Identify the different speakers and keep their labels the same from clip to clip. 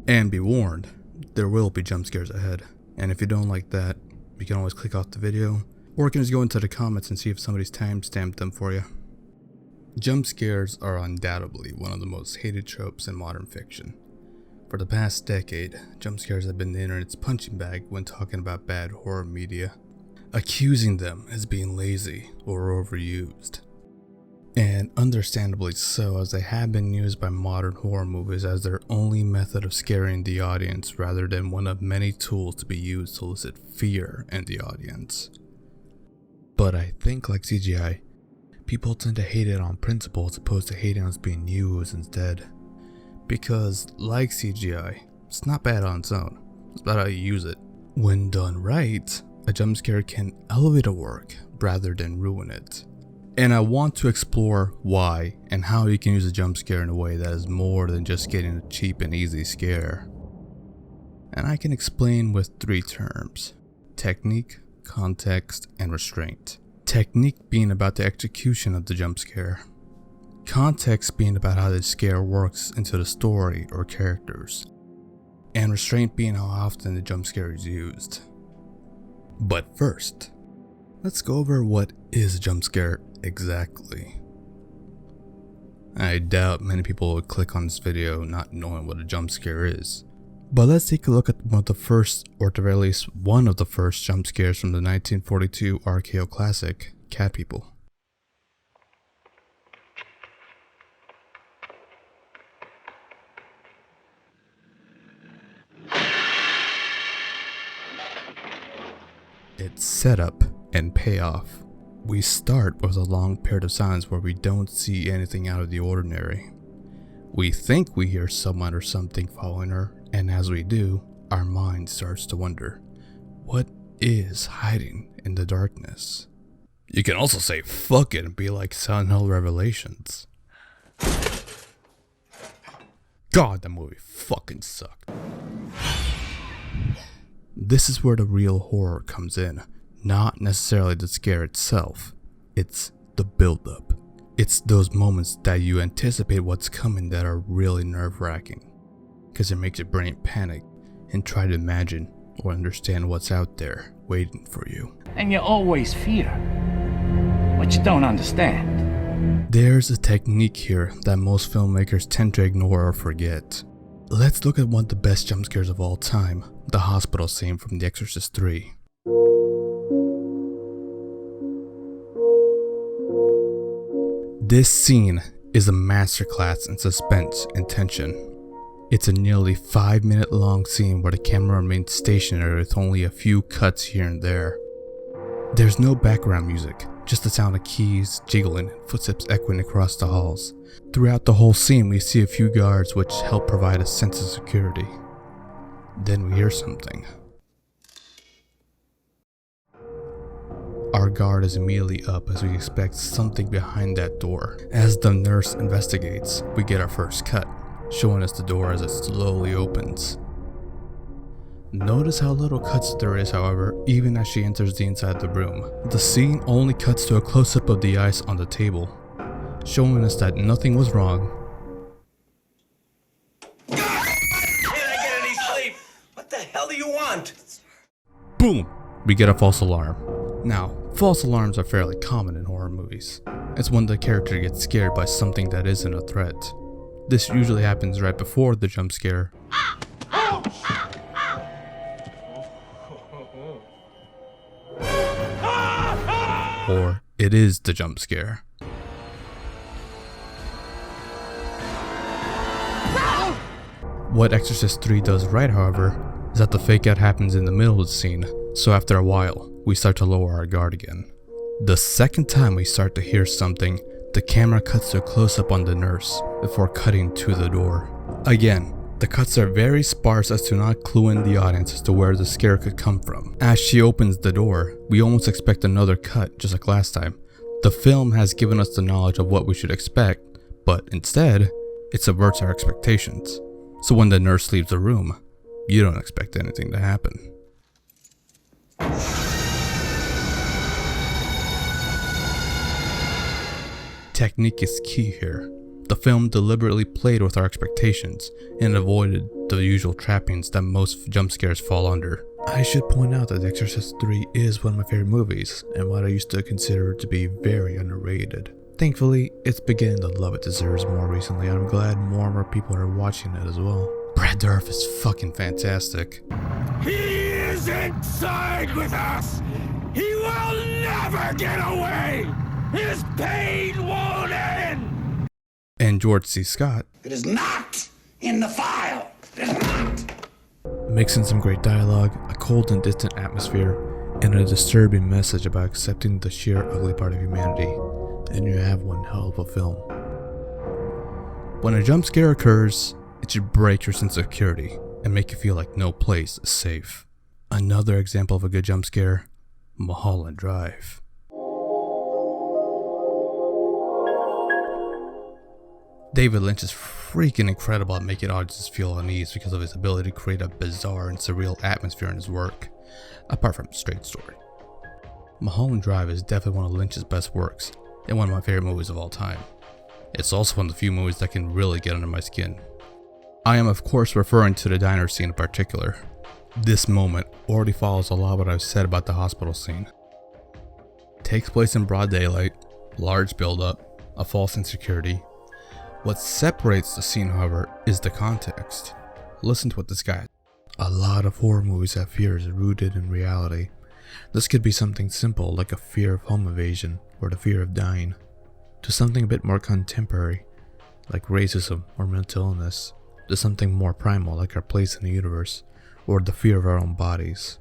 Speaker 1: And be warned, there will be jump scares ahead. And if you don't like that, you can always click off the video, or you can just go into the comments and see if somebody's timestamped them for you. Jump scares are undoubtedly one of the most hated tropes in modern fiction. For the past decade, jump scares have been the internet's punching bag when talking about bad horror media, accusing them as being lazy or overused. And understandably so, as they have been used by modern horror movies as their only method of scaring the audience rather than one of many tools to be used to elicit fear in the audience. But I think, like CGI, people tend to hate it on principle as opposed to hating on it's being used instead. Because, like CGI, it's not bad on its own, it's about how you use it. When done right, a jump scare can elevate a work rather than ruin it. And I want to explore why and how you can use a jump scare in a way that is more than just getting a cheap and easy scare. And I can explain with 3 terms: technique, context, and restraint. Technique being about the execution of the jump scare. Context being about how the scare works into the story or characters. And restraint being how often the jump scare is used. But first, let's go over what is a jump scare exactly. I doubt many people would click on this video not knowing what a jump scare is. But let's take a look at one of the first, or at the very least one of the first jump scares from the 1942 RKO classic, Cat People. It's setup and payoff. We start with a long period of silence where we don't see anything out of the ordinary. We think we hear someone or something following her, and as we do, our mind starts to wonder, what is hiding in the darkness? You can also say fuck it and be like Silent Hill Revelations. God, that movie fucking sucked. This is where the real horror comes in. Not necessarily the scare itself, it's the build-up. It's those moments that you anticipate what's coming that are really nerve-wracking, because it makes your brain panic and try to imagine or understand what's out there waiting for you.
Speaker 2: And you always fear what you don't understand.
Speaker 1: There's a technique here that most filmmakers tend to ignore or forget. Let's look at one of the best jump scares of all time, the hospital scene from The Exorcist 3. This scene is a masterclass in suspense and tension. It's a nearly 5-minute long scene where the camera remains stationary with only a few cuts here and there. There's no background music, just the sound of keys jiggling and footsteps echoing across the halls. Throughout the whole scene we see a few guards which help provide a sense of security. Then we hear something. Our guard is immediately up as we expect something behind that door. As the nurse investigates, we get our first cut, showing us the door as it slowly opens. Notice how little cuts there is, however, even as she enters the inside of the room. The scene only cuts to a close-up of the ice on the table, showing us that nothing was wrong.
Speaker 3: Can't I get any sleep? What the hell do you want?
Speaker 1: Boom! We get a false alarm. Now, false alarms are fairly common in horror movies. It's when the character gets scared by something that isn't a threat. This usually happens right before the jump scare. Or it is the jump scare. What Exorcist 3 does right, however, is that the fake out happens in the middle of the scene, so after a while, we start to lower our guard again. The second time we start to hear something, the camera cuts to a close-up on the nurse before cutting to the door. Again, the cuts are very sparse as to not clue in the audience as to where the scare could come from. As she opens the door, we almost expect another cut, just like last time. The film has given us the knowledge of what we should expect, but instead, it subverts our expectations. So when the nurse leaves the room, you don't expect anything to happen. Technique is key here. The film deliberately played with our expectations and avoided the usual trappings that most jump scares fall under. I should point out that Exorcist 3 is one of my favorite movies, and what I used to consider to be very underrated. Thankfully, it's beginning the love it deserves more recently, and I'm glad more and more people are watching it as well. Brad Dourif is fucking fantastic.
Speaker 4: He is inside with us! He will never get away! His pain won't end!
Speaker 1: And George C. Scott.
Speaker 3: It is not in the file. It is not.
Speaker 1: Mixing some great dialogue, a cold and distant atmosphere, and a disturbing message about accepting the sheer ugly part of humanity, and you have one hell of a film. When a jump scare occurs, it should break your sense of security and make you feel like no place is safe. Another example of a good jump scare, Mulholland Drive. David Lynch is freaking incredible at making audiences feel uneasy because of his ability to create a bizarre and surreal atmosphere in his work, apart from straight story. Mulholland Drive is definitely one of Lynch's best works, and one of my favorite movies of all time. It's also one of the few movies that can really get under my skin. I am of course referring to the diner scene in particular. This moment already follows a lot of what I've said about the hospital scene. It takes place in broad daylight, large build-up, a false insecurity. What separates the scene, however, is the context. Listen to what this guy. A lot of horror movies have fears rooted in reality. This could be something simple like a fear of home invasion or the fear of dying, to something a bit more contemporary like racism or mental illness, to something more primal like our place in the universe or the fear of our own bodies.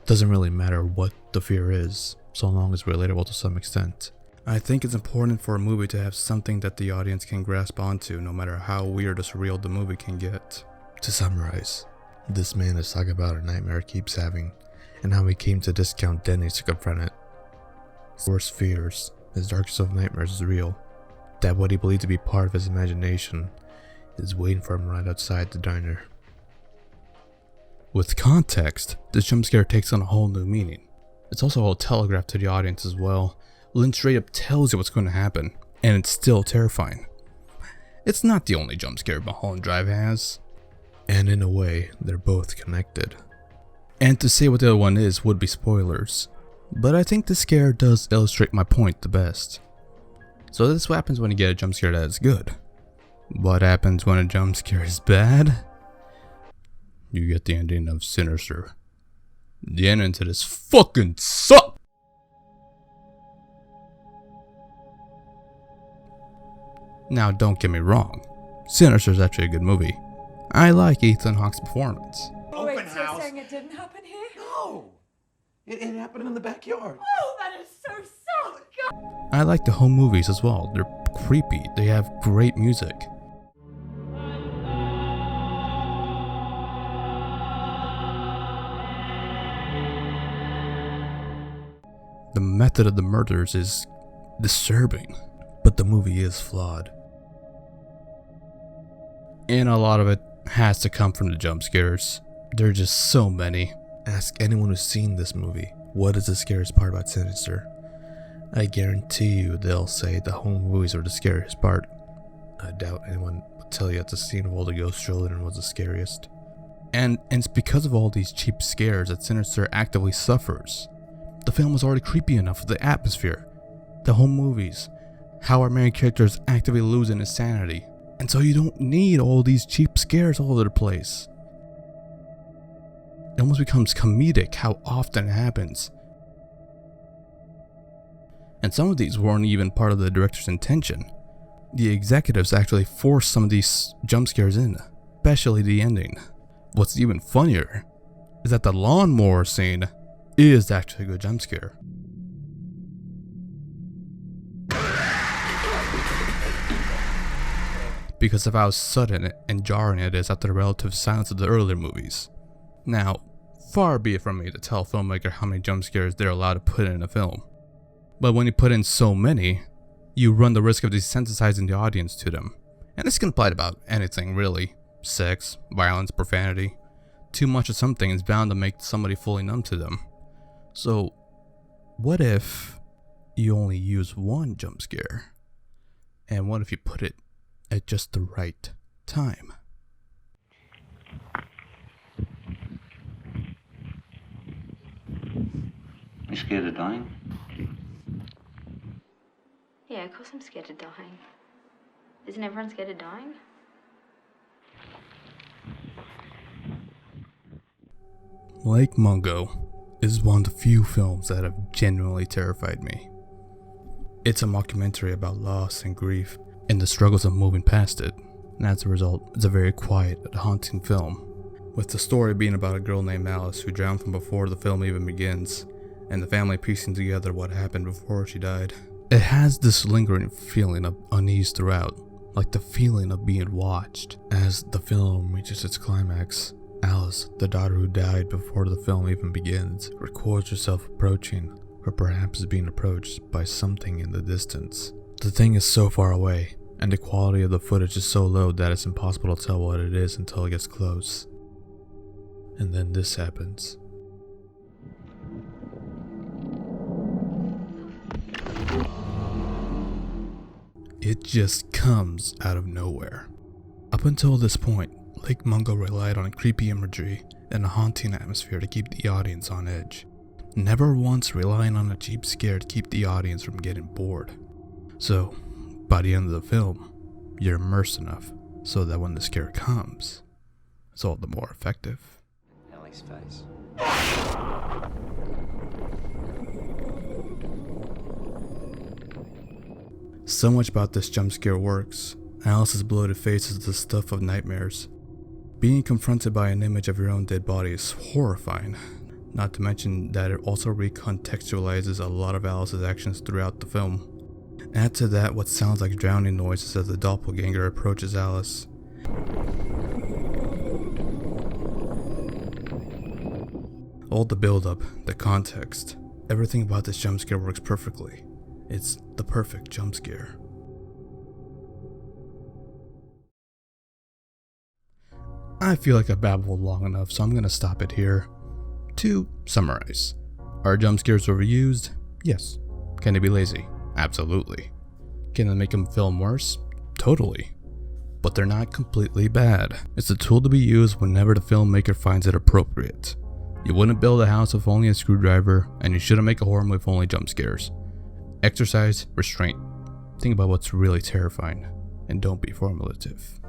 Speaker 1: Doesn't really matter what the fear is, so long as relatable to some extent. I think it's important for a movie to have something that the audience can grasp onto, no matter how weird or surreal the movie can get. To summarize, this man is talking about a nightmare he keeps having, and how he came to discount Denny's to confront it. His worst fears, his darkest of nightmares is real, that what he believed to be part of his imagination is waiting for him right outside the diner. With context, this jump scare takes on a whole new meaning. It's also all telegraphed to the audience as well. Lynch straight up tells you what's going to happen, and it's still terrifying. It's not the only jump scare Mulholland Drive has, and in a way, they're both connected. And to say what the other one is would be spoilers, but I think this scare does illustrate my point the best. So this is what happens when you get a jump scare that is good. What happens when a jump scare is bad? You get the ending of Sinister. The ending to this fucking sucks! Now don't get me wrong, Sinister is actually a good movie. I like Ethan Hawke's performance.
Speaker 3: Open
Speaker 5: Wait, so
Speaker 3: house.
Speaker 5: you're saying it didn't happen here?
Speaker 3: No. It happened in the backyard.
Speaker 5: Oh, that is so good.
Speaker 1: I like the home movies as well. They're creepy, they have great music. The method of the murders is disturbing, but the movie is flawed. And a lot of it has to come from the jump scares. There are just so many. Ask anyone who's seen this movie, what is the scariest part about Sinister? I guarantee you they'll say the home movies are the scariest part. I doubt anyone would tell you that the scene of all the ghost children was the scariest. And it's because of all these cheap scares that Sinister actively suffers. The film was already creepy enough with the atmosphere, the home movies, how our main character is actively losing his sanity. And so you don't need all these cheap scares all over the place. It almost becomes comedic how often it happens. And some of these weren't even part of the director's intention. The executives actually forced some of these jump scares in, especially the ending. What's even funnier is that the lawnmower scene is actually a good jump scare. Because of how sudden and jarring it is after the relative silence of the earlier movies. Now, far be it from me to tell a filmmaker how many jump scares they're allowed to put in a film. But when you put in so many, you run the risk of desensitizing the audience to them. And this can apply to about anything really. Sex, violence, profanity. Too much of something is bound to make somebody fully numb to them. So, what if you only use one jump scare? And what if you put it at just the right time.
Speaker 6: You scared of dying?
Speaker 7: Yeah, of course I'm scared of dying. Isn't everyone scared of dying?
Speaker 1: Lake Mungo is one of the few films that have genuinely terrified me. It's a mockumentary about loss and grief and the struggles of moving past it, and as a result, it's a very quiet and haunting film, with the story being about a girl named Alice who drowned from before the film even begins, and the family piecing together what happened before she died. It has this lingering feeling of unease throughout, like the feeling of being watched. As the film reaches its climax, Alice, the daughter who died before the film even begins, records herself approaching, or perhaps being approached by something in the distance. The thing is so far away, and the quality of the footage is so low that it's impossible to tell what it is until it gets close. And then this happens. It just comes out of nowhere. Up until this point, Lake Mungo relied on creepy imagery and a haunting atmosphere to keep the audience on edge, never once relying on a cheap scare to keep the audience from getting bored. So, by the end of the film, you're immersed enough so that when the scare comes, it's all the more effective.
Speaker 6: Ellie's face.
Speaker 1: So much about this jump scare works. Alice's bloated face is the stuff of nightmares. Being confronted by an image of your own dead body is horrifying, not to mention that it also recontextualizes a lot of Alice's actions throughout the film. Add to that what sounds like drowning noises as the doppelganger approaches Alice. All the build-up, the context, everything about this jump scare works perfectly. It's the perfect jump scare. I feel like I babbled long enough, so I'm gonna stop it here. To summarize, are jump scares overused? Yes. Can they be lazy? Absolutely. Can they make them film worse? Totally. But they're not completely bad. It's a tool to be used whenever the filmmaker finds it appropriate. You wouldn't build a house with only a screwdriver, and you shouldn't make a horror movie with only jump scares. Exercise restraint. Think about what's really terrifying, and don't be formulative.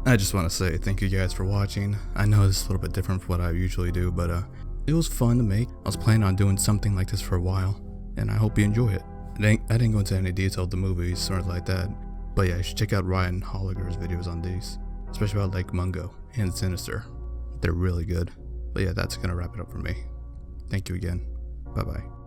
Speaker 1: I just want to say thank you guys for watching. I know this is a little bit different from what I usually do, but it was fun to make. I was planning on doing something like this for a while, and I hope you enjoy it. I didn't go into any detail of the movies or anything like that, but yeah, you should check out Ryan Holliger's videos on these, especially about Lake Mungo and Sinister. They're really good. But yeah, that's gonna wrap it up for me. Thank you again. Bye bye.